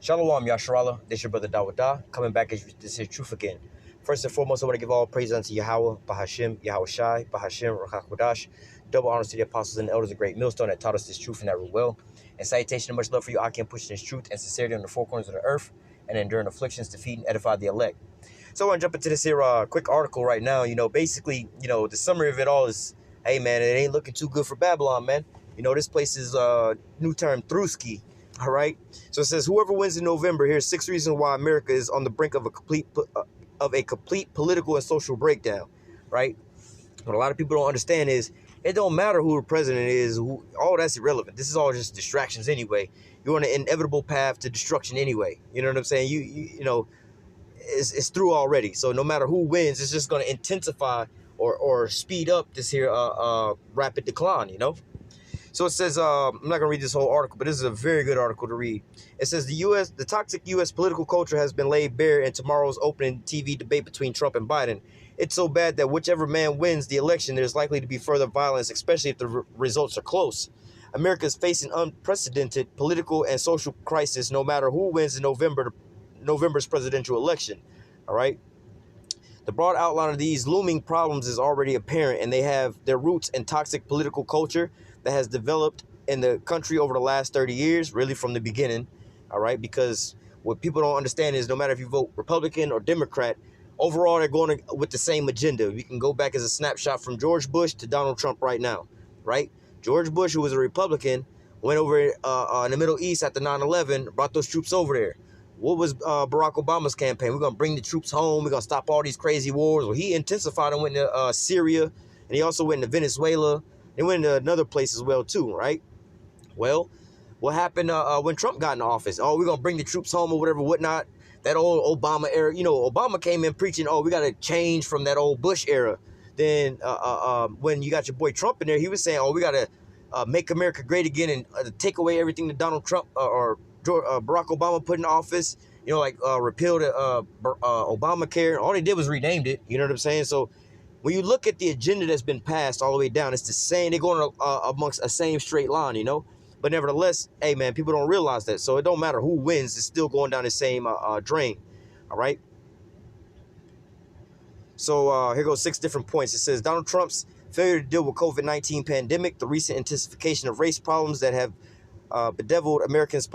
Shalom, Yasharallah. This your brother Dawada, coming back as this is truth again. First and foremost, I want to give all praise unto Yahweh, Bahashim, Yahweh Shai, Bahashim, Rachakodash. Double honors to the apostles and the elders of Great Millstone that taught us this truth and that rule well. And salutation and much love for you, I can push this truth and sincerity on the four corners of the earth and enduring afflictions to feed and edify the elect. So I want to jump into this here quick article right now. Basically, the summary of it all is, hey, man, it ain't looking too good for Babylon, man. This place is new term, Thruski. All right. So it says, whoever wins in November, here's 6 reasons why America is on the brink of a complete political and social breakdown. Right. What a lot of people don't understand is it don't matter who the president is. All that's irrelevant. This is all just distractions anyway. You're on an inevitable path to destruction anyway. You know what I'm saying? It's through already. So no matter who wins, it's just going to intensify or speed up this here rapid decline, So it says, I'm not going to read this whole article, but this is a very good article to read. It says the toxic U.S. political culture has been laid bare in tomorrow's opening TV debate between Trump and Biden. It's so bad that whichever man wins the election, there's likely to be further violence, especially if the results are close. America is facing unprecedented political and social crisis no matter who wins in November's presidential election. All right. The broad outline of these looming problems is already apparent, and they have their roots in toxic political culture that has developed in the country over the last 30 years, really from the beginning, all right? Because what people don't understand is no matter if you vote Republican or Democrat, overall they're going with the same agenda. We can go back as a snapshot from George Bush to Donald Trump right now, right? George Bush, who was a Republican, went over in the Middle East after 9/11, brought those troops over there. What was Barack Obama's campaign? We're going to bring the troops home. We're going to stop all these crazy wars. Well, he intensified and went to Syria, and he also went to Venezuela. He went to another place as well, too, right? Well, what happened when Trump got in office? Oh, we're going to bring the troops home or whatever, whatnot. That old Obama era. Obama came in preaching, oh, we got to change from that old Bush era. Then when you got your boy Trump in there, he was saying, oh, we got to make America great again and take away everything that Donald Trump or Barack Obama put in office, repeal the Obamacare. All they did was renamed it. You know what I'm saying? So when you look at the agenda that's been passed all the way down, it's the same. They're going amongst a same straight line, But nevertheless, hey, man, people don't realize that. So it don't matter who wins. It's still going down the same drain. All right. So here goes 6 different points. It says Donald Trump's failure to deal with COVID-19 pandemic, the recent intensification of race problems that have bedeviled Americans'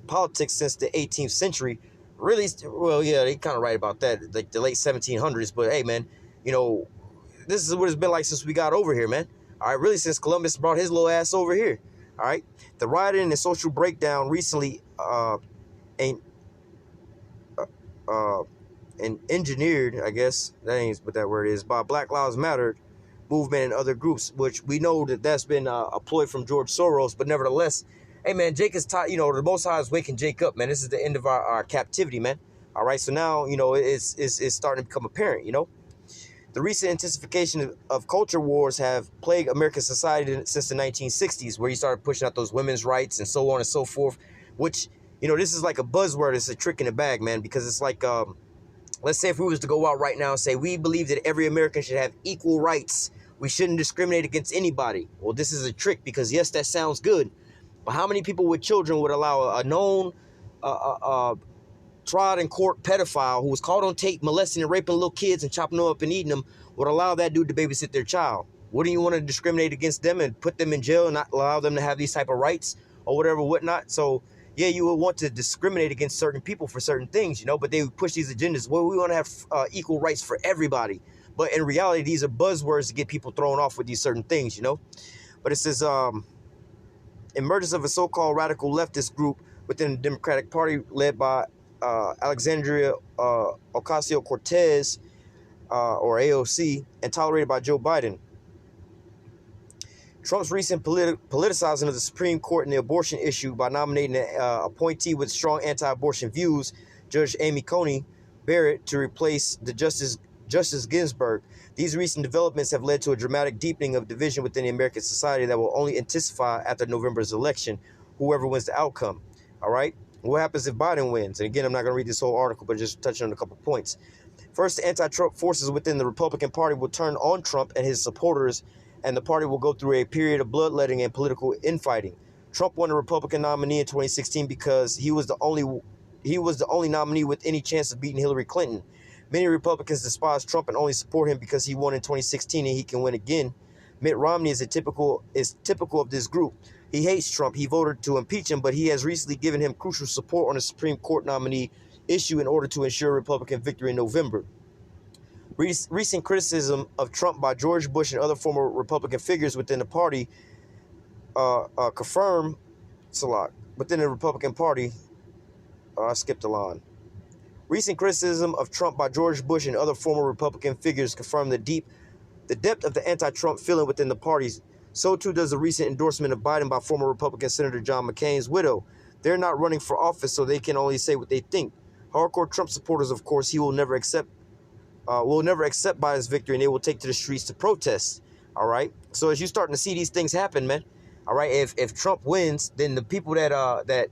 politics since the 18th century. Really, well, yeah, they kind of right about that, like the late 1700s. But hey, man, this is what it's been like since we got over here, man. All right, really since Columbus brought his little ass over here. All right, the rioting and social breakdown recently and engineered, I guess that ain't what that word is, by Black Lives Matter movement and other groups, which we know that's been a ploy from George Soros. But nevertheless, hey, man, Jake is tired. The Most High is waking Jake up, man. This is the end of our captivity, man. All right, so now, it's starting to become apparent, The recent intensification of culture wars have plagued American society since the 1960s, where you started pushing out those women's rights and so on and so forth, which, this is like a buzzword. It's a trick in the bag, man, because it's like, let's say if we was to go out right now and say, we believe that every American should have equal rights. We shouldn't discriminate against anybody. Well, this is a trick because, yes, that sounds good. But how many people with children would allow a known tried in court pedophile who was caught on tape molesting and raping little kids and chopping them up and eating them, would allow that dude to babysit their child? Wouldn't you want to discriminate against them and put them in jail and not allow them to have these type of rights or whatever, whatnot? So, yeah, you would want to discriminate against certain people for certain things, but they would push these agendas. Well, we want to have equal rights for everybody. But in reality, these are buzzwords to get people thrown off with these certain things, But it says, emergence of a so-called radical leftist group within the Democratic Party led by Alexandria Ocasio-Cortez, or AOC, and tolerated by Joe Biden. Trump's recent politicizing of the Supreme Court in the abortion issue by nominating an appointee with strong anti-abortion views, Judge Amy Coney Barrett, to replace the Justice Ginsburg. These recent developments have led to a dramatic deepening of division within the American society that will only intensify after November's election, whoever wins the outcome. All right? What happens if Biden wins? And again, I'm not going to read this whole article, but just touching on a couple points. First, the anti-Trump forces within the Republican Party will turn on Trump and his supporters, and the party will go through a period of bloodletting and political infighting. Trump won the Republican nominee in 2016 because he was the only the only nominee with any chance of beating Hillary Clinton. Many Republicans despise Trump and only support him because he won in 2016 and he can win again. Mitt Romney is typical of this group. He hates Trump. He voted to impeach him, but he has recently given him crucial support on the Supreme Court nominee issue in order to ensure Republican victory in November. Recent criticism of Trump by George Bush and other former Republican figures within the party confirm within the Republican Party. I skipped a line. Recent criticism of Trump by George Bush and other former Republican figures confirm the depth of the anti-Trump feeling within the parties. So too does the recent endorsement of Biden by former Republican Senator John McCain's widow. They're not running for office, so they can only say what they think. Hardcore Trump supporters, of course, he will never accept Biden's victory, and they will take to the streets to protest. All right. So as you're starting to see these things happen, man. All right. If Trump wins, then the people that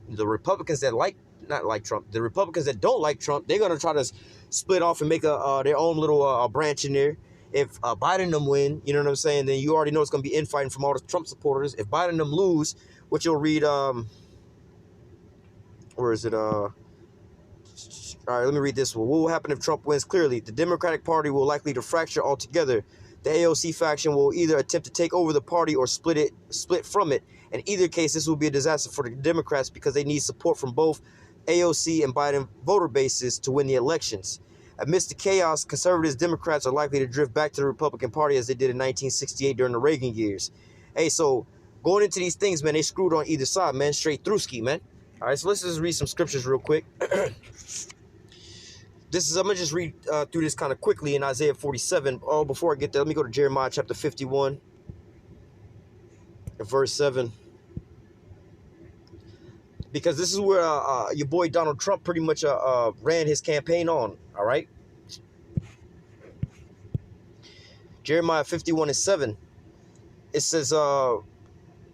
the Republicans that not like Trump, the Republicans that don't like Trump, they're gonna try to split off and make their own little branch in there. If Biden them win, you know what I'm saying, then you already know it's gonna be infighting from all the Trump supporters. If Biden them lose, which you'll read, where is it? All right, let me read this one. What will happen if Trump wins? Clearly, the Democratic Party will likely to fracture altogether. The AOC faction will either attempt to take over the party or split from it. In either case, this will be a disaster for the Democrats because they need support from both AOC and Biden voter bases to win the elections. Amidst the chaos, conservative Democrats are likely to drift back to the Republican Party as they did in 1968 during the Reagan years. Hey, so going into these things, man, they screwed on either side, man, straight through ski, man. All right, so let's just read some scriptures real quick. I'm going to just read through this kind of quickly in Isaiah 47. Oh, before I get there, let me go to Jeremiah chapter 51, verse 7. Because this is where your boy Donald Trump pretty much ran his campaign on, all right? Jeremiah 51:7. It says,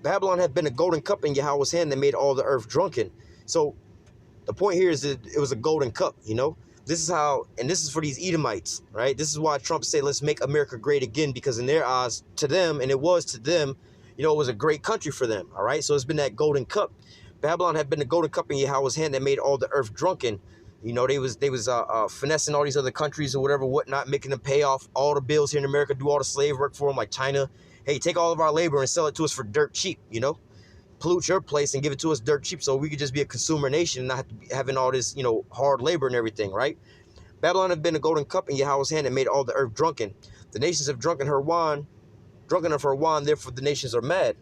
Babylon had been a golden cup in Yahweh's hand that made all the earth drunken. So the point here is that it was a golden cup, you know? This is how, and this is for these Edomites, right? This is why Trump said, let's make America great again, because in their eyes, to them, and it was to them, you know, it was a great country for them, all right? So it's been that golden cup. Babylon had been the golden cup in Yahweh's hand that made all the earth drunken. You know, they was finessing all these other countries or whatever, whatnot, making them pay off all the bills here in America, do all the slave work for them, like China. Hey, take all of our labor and sell it to us for dirt cheap, you know? Pollute your place and give it to us dirt cheap so we could just be a consumer nation and not have to be having all this, you know, hard labor and everything, right? Babylon had been a golden cup in Yahweh's hand that made all the earth drunken. The nations have drunken of her wine, therefore the nations are mad,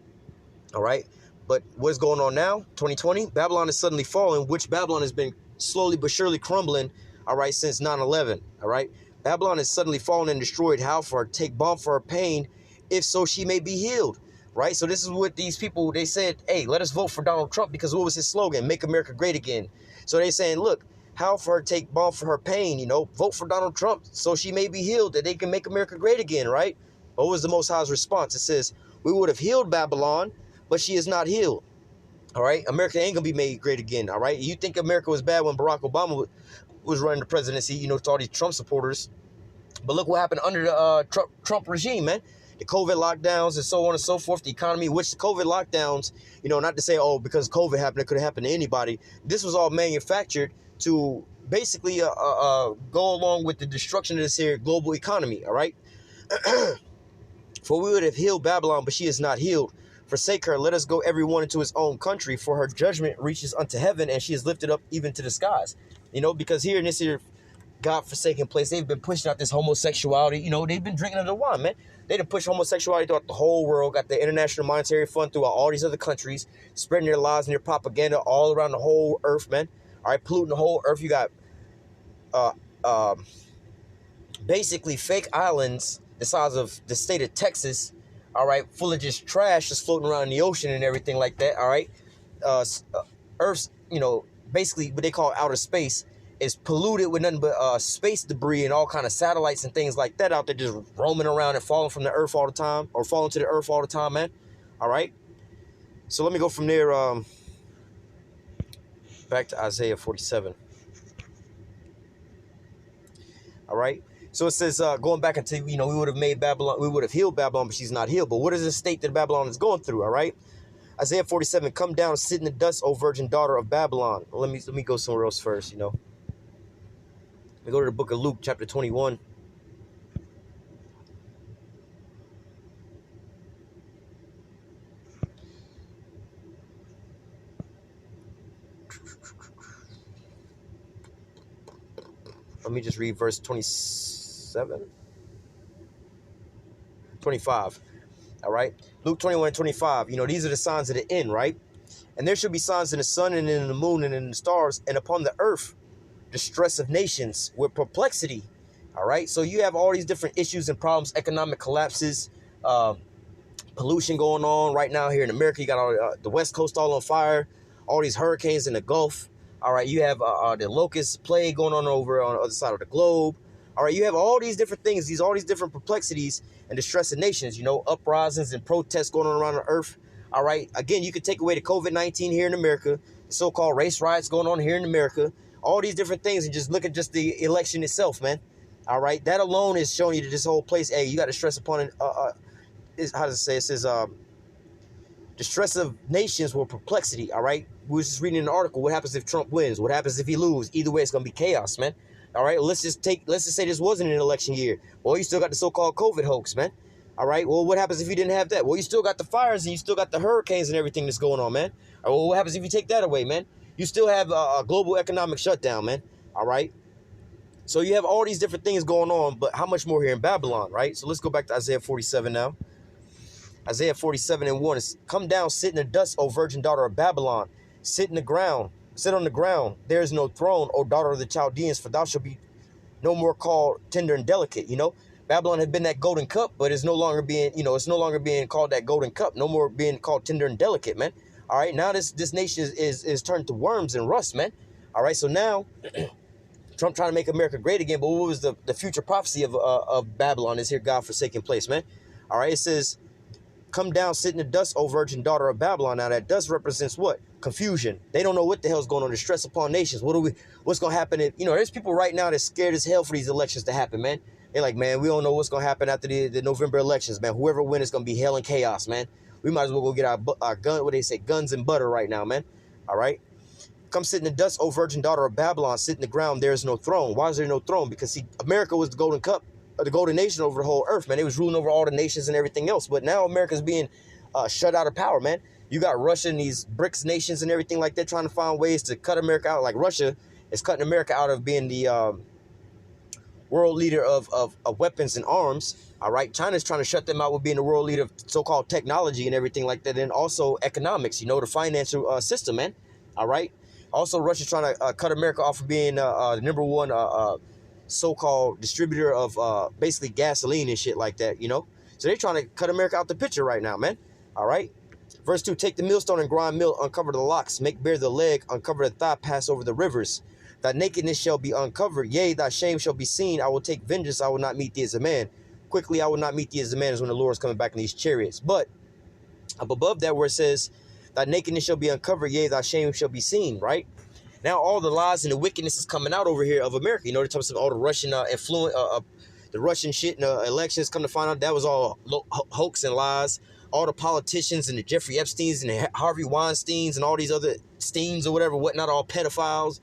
all right? But what's going on now, 2020? Babylon is suddenly falling, which Babylon has been slowly but surely crumbling, all right, since 9/11, all right? Babylon is suddenly fallen and destroyed. How? For her take balm for her pain, if so she may be healed, right? So this is what these people, they said, hey, let us vote for Donald Trump, because what was his slogan? Make America great again. So they saying, look, how for her take balm for her pain, you know, vote for Donald Trump so she may be healed, that they can make America great again, right? What was the Most High's response? It says, we would have healed Babylon, but she is not healed. All right, America ain't gonna be made great again. All right, you think America was bad when Barack Obama was running the presidency, you know, to all these Trump supporters, but look what happened under the Trump regime, man. The COVID lockdowns and so on and so forth, the economy, which the COVID lockdowns, you know, not to say, oh, because COVID happened, it could have happened to anybody. This was all manufactured to basically go along with the destruction of this here global economy. All right, for we would have healed Babylon, but she is not healed. Forsake her, let us go every one into his own country, for her judgment reaches unto heaven, and she is lifted up even to the skies. You know, because here in this here God-forsaken place, they've been pushing out this homosexuality. You know, they've been drinking of the wine, man. They done pushed homosexuality throughout the whole world, got the International Monetary Fund throughout all these other countries, spreading their lies and their propaganda all around the whole earth, man. All right, polluting the whole earth. You got basically fake islands the size of the state of Texas, all right, full of just trash just floating around in the ocean and everything like that, all right? Earth's, you know, basically what they call outer space is polluted with nothing but space debris and all kind of satellites and things like that out there just roaming around and falling from the earth all the time, or falling to the earth all the time, man, all right? So let me go from there back to Isaiah 47. All right? So it says, going back into, you know, we would have made Babylon, we would have healed Babylon, but she's not healed. But what is the state that Babylon is going through, all right? Isaiah 47, come down, sit in the dust, O virgin daughter of Babylon. Let me go somewhere else first, you know. We go to the book of Luke, chapter 21. Let me just read verse 27, 25. All right. Luke 21 and 25. You know, these are the signs of the end, right? And there shall be signs in the sun and in the moon and in the stars and upon the earth, distress of nations with perplexity. All right. So you have all these different issues and problems, economic collapses, pollution going on right now here in America. You got all, the West Coast all on fire, all these hurricanes in the Gulf. All right. You have the locust plague going on over on the other side of the globe. All right. You have all these different things, all these different perplexities and distress of nations, you know, uprisings and protests going on around the earth. All right. Again, you could take away the COVID-19 here in America, the so-called race riots going on here in America, all these different things, and just look at just the election itself, man. All right. That alone is showing you that this whole place, hey, you got to stress upon it. How does it say? It says, distress of nations with perplexity. All right. We was just reading an article. What happens if Trump wins? What happens if he loses? Either way, it's going to be chaos, man. All right. Let's just say this wasn't an election year. Well, you still got the so-called COVID hoax, man. All right. Well, what happens if you didn't have that? Well, you still got the fires and you still got the hurricanes and everything that's going on, man. All right, well, what happens if you take that away, man? You still have a global economic shutdown, man. All right. So you have all these different things going on, but how much more here in Babylon, right? So let's go back to Isaiah 47 now. Isaiah 47 and 1 is, come down, sit in the dust, O virgin daughter of Babylon. Sit in the ground, sit on the ground. There is no throne, O daughter of the Chaldeans, for thou shalt be no more called tender and delicate. You know, Babylon had been that golden cup, but it's no longer being, you know, it's no longer being called that golden cup. No more being called tender and delicate, man. All right, now this nation is turned to worms and rust, man. All right, so now Trump trying to make America great again, but what was the future prophecy of Babylon? Is here God-forsaken place, man. All right, it says, come down, sit in the dust, O virgin daughter of Babylon. Now that dust represents what? Confusion. They don't know what the hell's going on. Distress upon nations. What's going to happen if, you know, there's people right now that's scared as hell for these elections to happen, man. They're like, man, we don't know what's going to happen after the November elections, man. Whoever wins, it's going to be hell and chaos, man. We might as well go get our gun, what they say, guns and butter right now, man. All right. Come sit in the dust, O virgin daughter of Babylon. Sit in the ground. There is no throne. Why is there no throne? Because, see, America was the golden cup, the golden nation over the whole earth, man. They was ruling over all the nations and everything else. But now America's being shut out of power, man. You got Russia and these BRICS nations and everything like that trying to find ways to cut America out. Like Russia is cutting America out of being the world leader of weapons and arms. All right. China's trying to shut them out with being the world leader of so-called technology and everything like that. And also economics, you know, the financial system, man. All right. Also, Russia's trying to cut America off of being the number one so-called distributor of basically gasoline and shit like that, you know. So they're trying to cut America out the picture right now, man. All right. Verse 2, take the millstone and grind mill, uncover the locks, make bare the leg, uncover the thigh, pass over the rivers. Thy nakedness shall be uncovered, yea, thy shame shall be seen. I will take vengeance, I will not meet thee as a man. Quickly, I will not meet thee as a man, is when the Lord is coming back in these chariots. But up above that where it says, thy nakedness shall be uncovered, yea, thy shame shall be seen, right? Now all the lies and the wickedness is coming out over here of America. You know, they're talking about all the Russian influence, the Russian shit in the elections. Come to find out that was all hoax and lies. All the politicians and the Jeffrey Epsteins and the Harvey Weinsteins and all these other Steins or whatever, whatnot, all pedophiles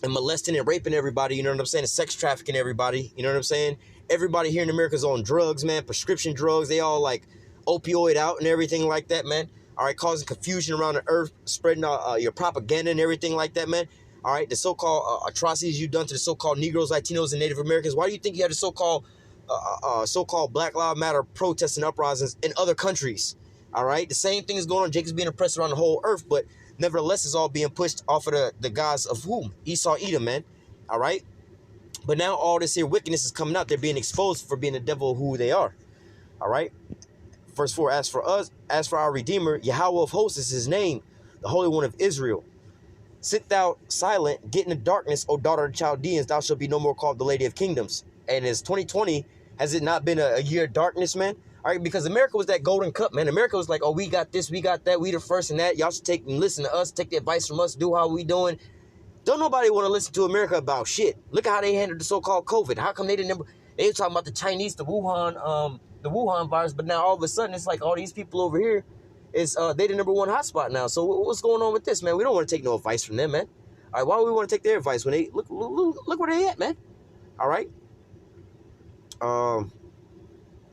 and molesting and raping everybody, you know what I'm saying? And sex trafficking everybody, you know what I'm saying? Everybody here in America is on drugs, man, prescription drugs. They all like opioid out and everything like that, man. All right, causing confusion around the earth, spreading your propaganda and everything like that, man. All right, the so-called atrocities you've done to the so-called Negroes, Latinos, and Native Americans. Why do you think you have the so-called Black Lives Matter protests and uprisings in other countries? All right, the same thing is going on. Jacob's being oppressed around the whole earth, but nevertheless, it's all being pushed off of the guys of whom? Esau, Edom, man. All right, but now all this here wickedness is coming out. They're being exposed for being the devil who they are. All right, verse 4, as for us, as for our Redeemer, Yahweh of hosts is his name, the Holy One of Israel. Sit thou silent, get in the darkness, O daughter of the Chaldeans, thou shalt be no more called the Lady of Kingdoms. And as 2020, has it not been a year of darkness, man? All right, because America was that golden cup, man. America was like, oh, we got this, we got that, we the first and that. Y'all should take and listen to us, take the advice from us, do how we doing. Don't nobody want to listen to America about shit. Look at how they handled the so-called COVID. How come they didn't? They were talking about the Chinese, the Wuhan virus, but now all of a sudden it's like all these people over here is they the #1 hotspot now. So what's going on with this, man? We don't want to take no advice from them, man. All right, why would we want to take their advice when they look where they at, man? All right.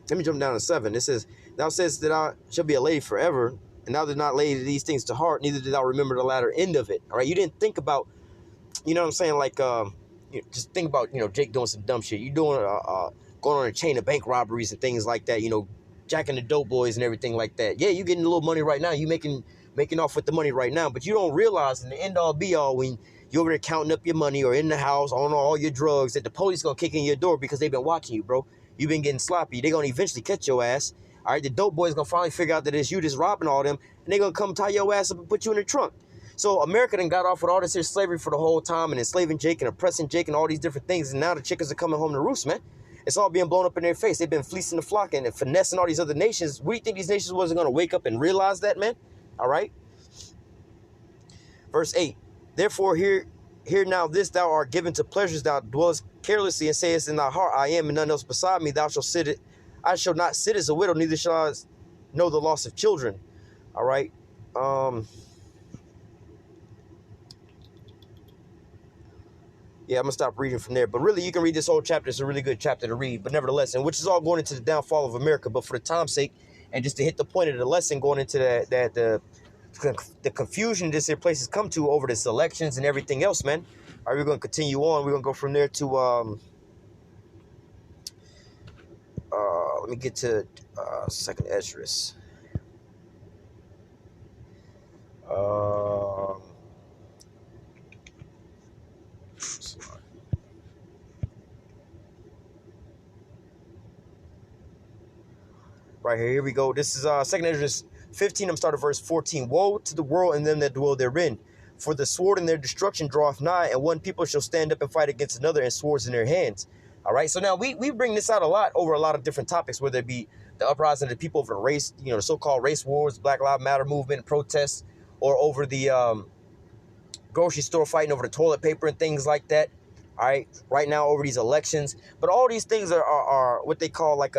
Let me jump down to 7. It says, "Thou says that I shall be a lady forever, and thou did not lay these things to heart, neither did thou remember the latter end of it." All right, you didn't think about, you know what I'm saying? Like, just think about, Jake doing some dumb shit. You doing going on a chain of bank robberies and things like that. Jacking the dope boys and everything like that. Yeah, you getting a little money right now. You making off with the money right now, but you don't realize in the end all be all when you're over there counting up your money or in the house on all your drugs that the police gonna kick in your door because they've been watching you, bro. You've been getting sloppy. They're gonna eventually catch your ass. All right, the dope boys gonna finally figure out that it's you just robbing all them, and they gonna come tie your ass up and put you in the trunk. So America done got off with all this here slavery for the whole time and enslaving Jake and oppressing Jake and all these different things, and now the chickens are coming home to roost, man. It's all being blown up in their face. They've been fleecing the flock and finessing all these other nations. What do you think these nations wasn't gonna wake up and realize that, man? All right. Verse 8. "Therefore hear now this, thou art given to pleasures, thou dwellest carelessly and sayest in thy heart, I am and none else beside me. I shall not sit as a widow, neither shall I know the loss of children." All right. Yeah, I'm going to stop reading from there. But really, you can read this whole chapter. It's a really good chapter to read. But nevertheless, and which is all going into the downfall of America. But for the time's sake, and just to hit the point of the lesson, going into the confusion this here place has come to over this elections and everything else, man. All right, we're going to continue on. We're going to go from there to, let me get to 2nd Esdras. Right here we go. This is 2nd Esdras 15. I'm starting verse 14. "Woe to the world and them that dwell therein, for the sword and their destruction draweth nigh, and one people shall stand up and fight against another, and swords in their hands." All right, so now we bring this out a lot over a lot of different topics, whether it be the uprising of the people over the race, the so-called race wars, Black Lives Matter movement, protests, or over the grocery store fighting over the toilet paper and things like that. All right now over these elections, but all these things are what they call like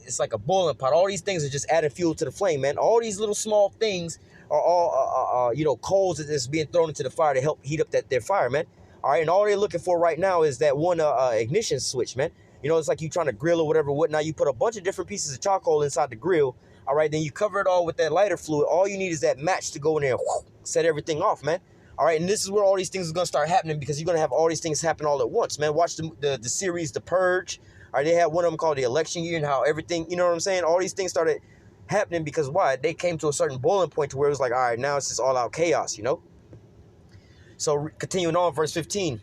it's like a boiling pot. All these things are just adding fuel to the flame, man. All these little small things are all coals that's being thrown into the fire to help heat up their fire, man. All right, and all they're looking for right now is that one ignition switch, man. It's like you trying to grill or whatever. Whatnot. You put a bunch of different pieces of charcoal inside the grill. All right, then you cover it all with that lighter fluid. All you need is that match to go in there and set everything off, man. All right, and this is where all these things are going to start happening, because you're going to have all these things happen all at once, man. Watch the series, The Purge. All right, they had one of them called The Election Year, and how everything, you know what I'm saying? All these things started happening because why? They came to a certain boiling point to where it was like, all right, now it's just all out chaos, So continuing on, verse 15.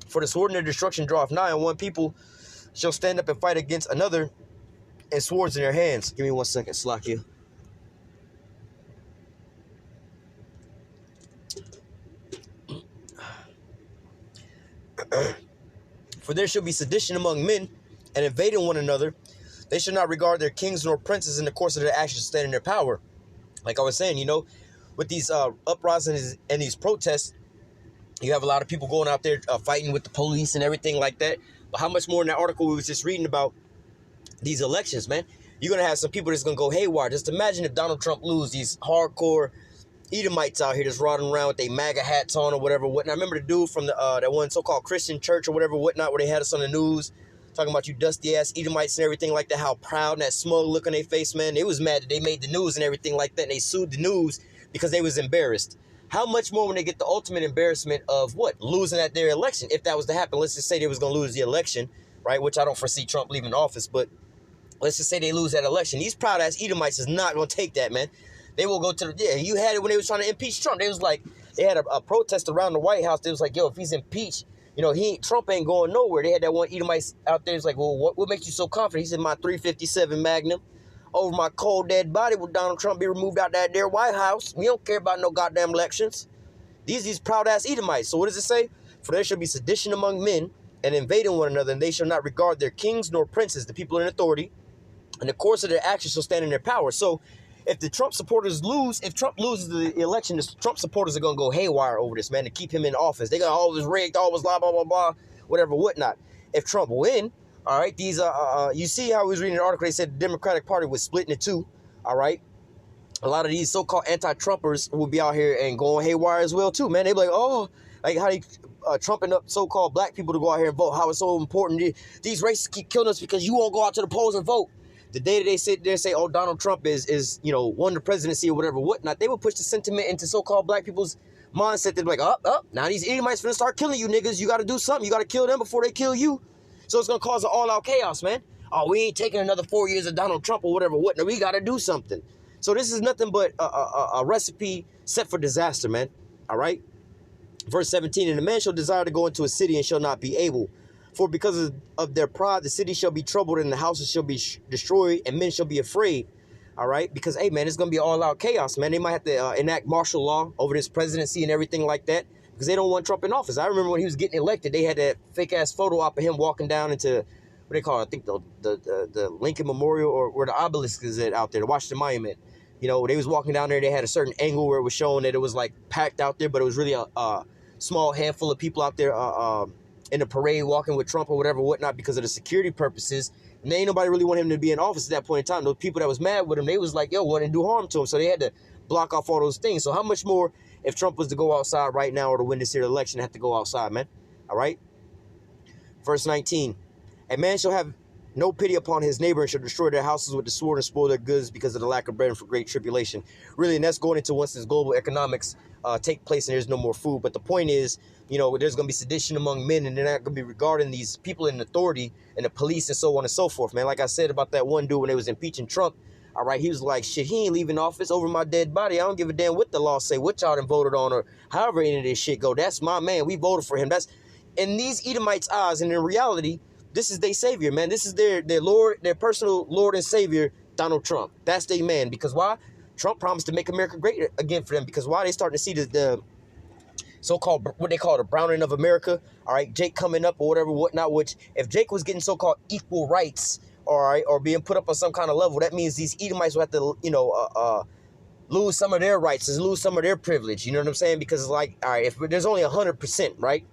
"For the sword and their destruction draweth nigh, and one people shall stand up and fight against another, and swords in their hands." Give me 1 second, Slakia. "For there shall be sedition among men, and invading one another. They shall not regard their kings nor princes in the course of their actions stand in their power." Like I was saying, with these uprisings and these protests, you have a lot of people going out there fighting with the police and everything like that. But how much more in that article we was just reading about these elections, man? You're going to have some people that's going to go haywire. Just imagine if Donald Trump lose these hardcore Edomites out here just riding around with their MAGA hats on or whatever. I remember the dude from that one so-called Christian church or whatever, whatnot, where they had us on the news talking about you dusty-ass Edomites and everything like that, how proud and that smug look on their face, man. They was mad that they made the news and everything like that, and they sued the news because they was embarrassed. How much more when they get the ultimate embarrassment of what? Losing at their election. If that was to happen, let's just say they was going to lose the election, right? Which I don't foresee Trump leaving office, but let's just say they lose that election. These proud-ass Edomites is not going to take that, man. They will go to the, yeah, you had it when they was trying to impeach Trump. They was like, they had a protest around the White House. They was like, yo, if he's impeached, Trump ain't going nowhere. They had that one Edomite out there. It's like, well, what makes you so confident? He said, my 357 Magnum over my cold dead body will Donald Trump be removed out that there White House. We don't care about no goddamn elections. These proud-ass Edomites. So what does it say? For there shall be sedition among men and invading one another, and they shall not regard their kings nor princes, the people in authority, and the course of their actions shall stand in their power. So if the Trump supporters lose, if Trump loses the election, the Trump supporters are going to go haywire over this, man, to keep him in office. They got all this rigged, all this blah, blah, blah, blah, whatever, whatnot. If Trump win, all right, these, you see how he was reading an article, they said the Democratic Party was split into two, all right? a lot of these so-called anti-Trumpers will be out here and going haywire as well too, man. They be like, oh, like how they trumping up so-called black people to go out here and vote. How it's so important. These racists keep killing us because you won't go out to the polls and vote. The day that they sit there and say, oh, Donald Trump is won the presidency or whatever, whatnot, they will push the sentiment into so-called black people's mindset. They're like, now these Edomites finna start killing you niggas. You got to do something. You got to kill them before they kill you. So it's going to cause an all-out chaos, man. Oh, we ain't taking another 4 years of Donald Trump or whatever. What? No, we got to do something. So this is nothing but a recipe set for disaster, man. All right? Verse 17, and the man shall desire to go into a city and shall not be able. For because of their pride, the city shall be troubled and the houses shall be destroyed and men shall be afraid. All right? Because, hey, man, it's going to be all-out chaos, man. They might have to enact martial law over this presidency and everything like that because they don't want Trump in office. I remember when he was getting elected, they had that fake-ass photo op of him walking down into, what they call it, I think the Lincoln Memorial or where the obelisk is out there, the Washington Monument. You know, they was walking down there, they had a certain angle where it was showing that it was, like, packed out there, but it was really a small handful of people out there in the parade walking with Trump or whatever, whatnot, because of the security purposes. And ain't nobody really want him to be in office at that point in time. Those people that was mad with him, they was like, yo, wanting to do harm to him. So they had to block off all those things. So how much more if Trump was to go outside right now or to win this year election, have to go outside, man? All right? Verse 19. A man shall have no pity upon his neighbor and shall destroy their houses with the sword and spoil their goods because of the lack of bread and for great tribulation. Really, and that's going into once this global economics take place and there's no more food. But the point is, you know, there's going to be sedition among men and they're not going to be regarding these people in authority and the police and so on and so forth, man. Like I said about that one dude when they was impeaching Trump, all right, he was like, shit, he ain't leaving office over my dead body. I don't give a damn what the law say, what y'all done voted on or however any of this shit go. That's my man. We voted for him. That's in these Edomites' eyes, and in reality, this is their savior, man. This is their Lord, their personal Lord and Savior, Donald Trump. That's their man. Because why? Trump promised to make America great again for them. Because why? They starting to see the so-called, what they call the browning of America. All right, Jake coming up or whatever, whatnot. Which, if Jake was getting so-called equal rights, all right, or being put up on some kind of level, that means these Edomites will have to, lose some of their rights, lose some of their privilege. You know what I'm saying? Because it's like, all right, if there's only 100%, right?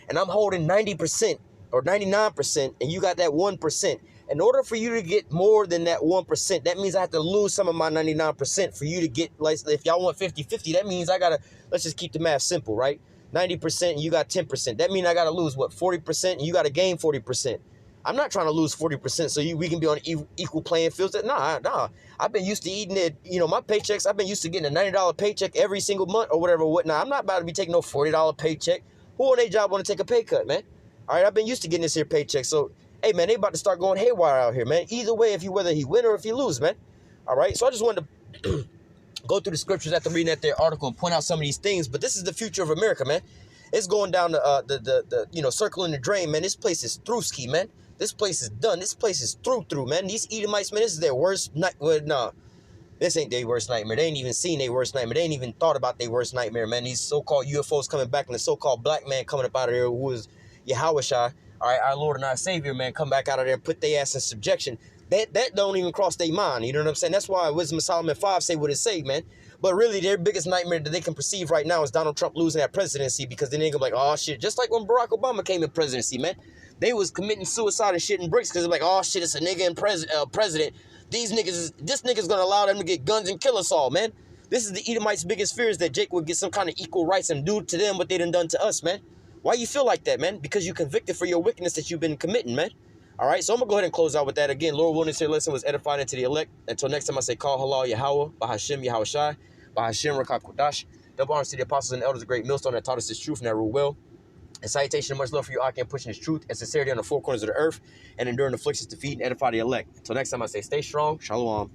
And I'm holding 90%. Or 99%, and you got that 1%. In order for you to get more than that 1%, that means I have to lose some of my 99% for you to get, like, if y'all want 50-50, that means I gotta, let's just keep the math simple, right? 90% and you got 10%. That means I gotta lose, what, 40% and you gotta gain 40%. I'm not trying to lose 40% so we can be on equal playing fields. Nah. I've been used to eating it, my paychecks. I've been used to getting a $90 paycheck every single month or whatever, whatnot. I'm not about to be taking no $40 paycheck. Who on their job want to take a pay cut, man? All right, I've been used to getting this here paycheck. So, hey, man, they about to start going haywire out here, man. Either way, whether he win or if he lose, man. All right, so I just wanted to go through the scriptures after reading that their article and point out some of these things. But this is the future of America, man. It's going down the circle in the drain, man. This place is through-ski, man. This place is done. This place is through, man. These Edomites, man, this is their worst night. Well, nah, this ain't their worst nightmare. They ain't even seen their worst nightmare. They ain't even thought about their worst nightmare, man. These so-called UFOs coming back and the so-called black man coming up out of there who was Yahushua, all right, our Lord and our Savior, man, come back out of there and put their ass in subjection. That don't even cross their mind, you know what I'm saying? That's why Wisdom of Solomon 5 say what it say, man. But really, their biggest nightmare that they can perceive right now is Donald Trump losing that presidency because then they're going to be like, oh, shit, just like when Barack Obama came in presidency, man. They was committing suicide and shit in bricks because they're like, oh, shit, it's a nigga in president. This nigga's going to allow them to get guns and kill us all, man. This is the Edomites' biggest fear is that Jake would get some kind of equal rights and do to them what they done to us, man. Why you feel like that, man? Because you're convicted for your wickedness that you've been committing, man. All right, so I'm going to go ahead and close out with that. Again, Lord willing, this here lesson was edifying into the elect. Until next time I say, call halal Yahweh, Bahashem Yahweh Shai, Bahashem Rakak Kodash. Double honors to the apostles and elders, a great millstone that taught us this truth and that rule well. And salutation and much love for you, Akim, pushing this truth and sincerity on the four corners of the earth and enduring afflictions to feed and edify the elect. Until next time I say, stay strong. Shalom.